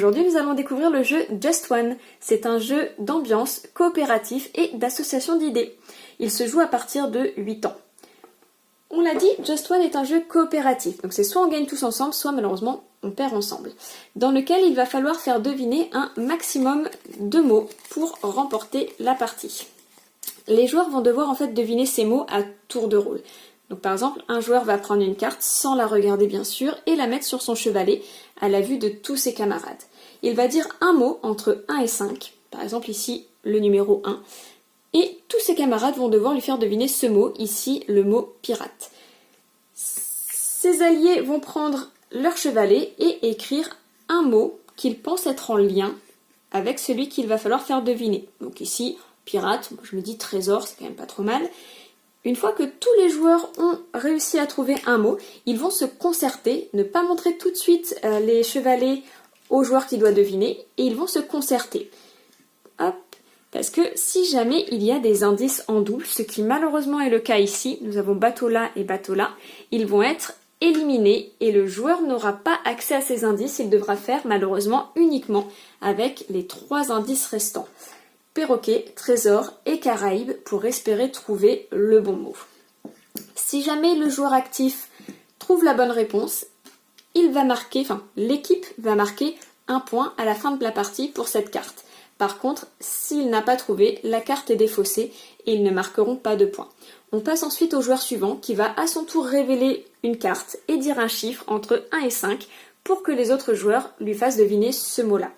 Aujourd'hui, nous allons découvrir le jeu Just One. C'est un jeu d'ambiance, coopératif et d'association d'idées. Il se joue à partir de 8 ans. On l'a dit, Just One est un jeu coopératif. Donc c'est soit on gagne tous ensemble, soit malheureusement on perd ensemble. Dans lequel il va falloir faire deviner un maximum de mots pour remporter la partie. Les joueurs vont devoir en fait deviner ces mots à tour de rôle. Donc par exemple, un joueur va prendre une carte sans la regarder bien sûr et la mettre sur son chevalet à la vue de tous ses camarades. Il va dire un mot entre 1 et 5, par exemple ici le numéro 1, et tous ses camarades vont devoir lui faire deviner ce mot, ici le mot pirate. Ses alliés vont prendre leur chevalet et écrire un mot qu'ils pensent être en lien avec celui qu'il va falloir faire deviner. Donc ici, pirate, moi je me dis trésor, c'est quand même pas trop mal. Une fois que tous les joueurs ont réussi à trouver un mot, ils vont se concerter, ne pas montrer tout de suite les chevalets au joueur qui doit deviner, et ils vont se concerter. Hop, parce que si jamais il y a des indices en double, ce qui malheureusement est le cas ici, nous avons bateau là et bateau là, ils vont être éliminés et le joueur n'aura pas accès à ces indices, il devra faire malheureusement uniquement avec les 3 indices restants. Perroquet, trésor et Caraïbes pour espérer trouver le bon mot. Si jamais le joueur actif trouve la bonne réponse, l'équipe va marquer un point à la fin de la partie pour cette carte. Par contre, s'il n'a pas trouvé, la carte est défaussée et ils ne marqueront pas de points. On passe ensuite au joueur suivant qui va à son tour révéler une carte et dire un chiffre entre 1 et 5 pour que les autres joueurs lui fassent deviner ce mot-là.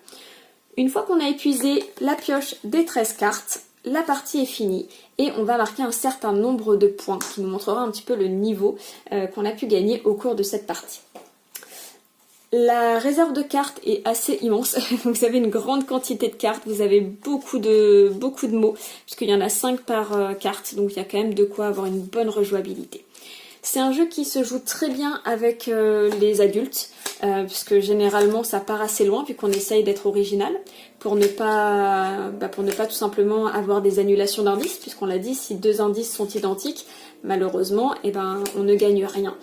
Une fois qu'on a épuisé la pioche des 13 cartes, la partie est finie et on va marquer un certain nombre de points qui nous montrera un petit peu le niveau qu'on a pu gagner au cours de cette partie. La réserve de cartes est assez immense, vous avez une grande quantité de cartes, vous avez beaucoup de mots, puisqu'il y en a 5 par carte, donc il y a quand même de quoi avoir une bonne rejouabilité. C'est un jeu qui se joue très bien avec les adultes, puisque généralement ça part assez loin, vu qu'on essaye d'être original, pour ne pas tout simplement avoir des annulations d'indices, puisqu'on l'a dit, si 2 indices sont identiques, malheureusement, on ne gagne rien.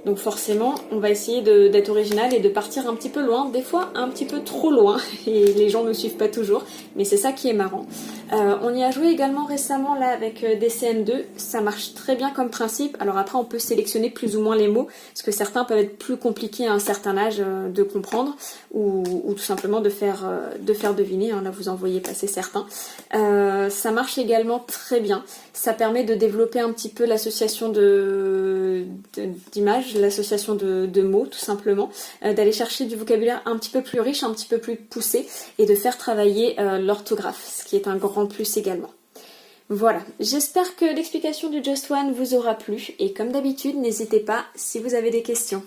Donc forcément, on va essayer d'être original et de partir un petit peu loin, des fois un petit peu trop loin, et les gens ne me suivent pas toujours, mais c'est ça qui est marrant. On y a joué également récemment là avec DCM2, ça marche très bien comme principe, alors après on peut sélectionner plus ou moins les mots, parce que certains peuvent être plus compliqués à un certain âge de comprendre, ou tout simplement de faire deviner, hein, là vous en voyez passer certains. Ça marche également très bien, ça permet de développer un petit peu l'association d'images, l'association de mots tout simplement, d'aller chercher du vocabulaire un petit peu plus riche, un petit peu plus poussé et de faire travailler l'orthographe, ce qui est un grand plus également. Voilà, j'espère que l'explication du Just One vous aura plu et comme d'habitude, n'hésitez pas si vous avez des questions.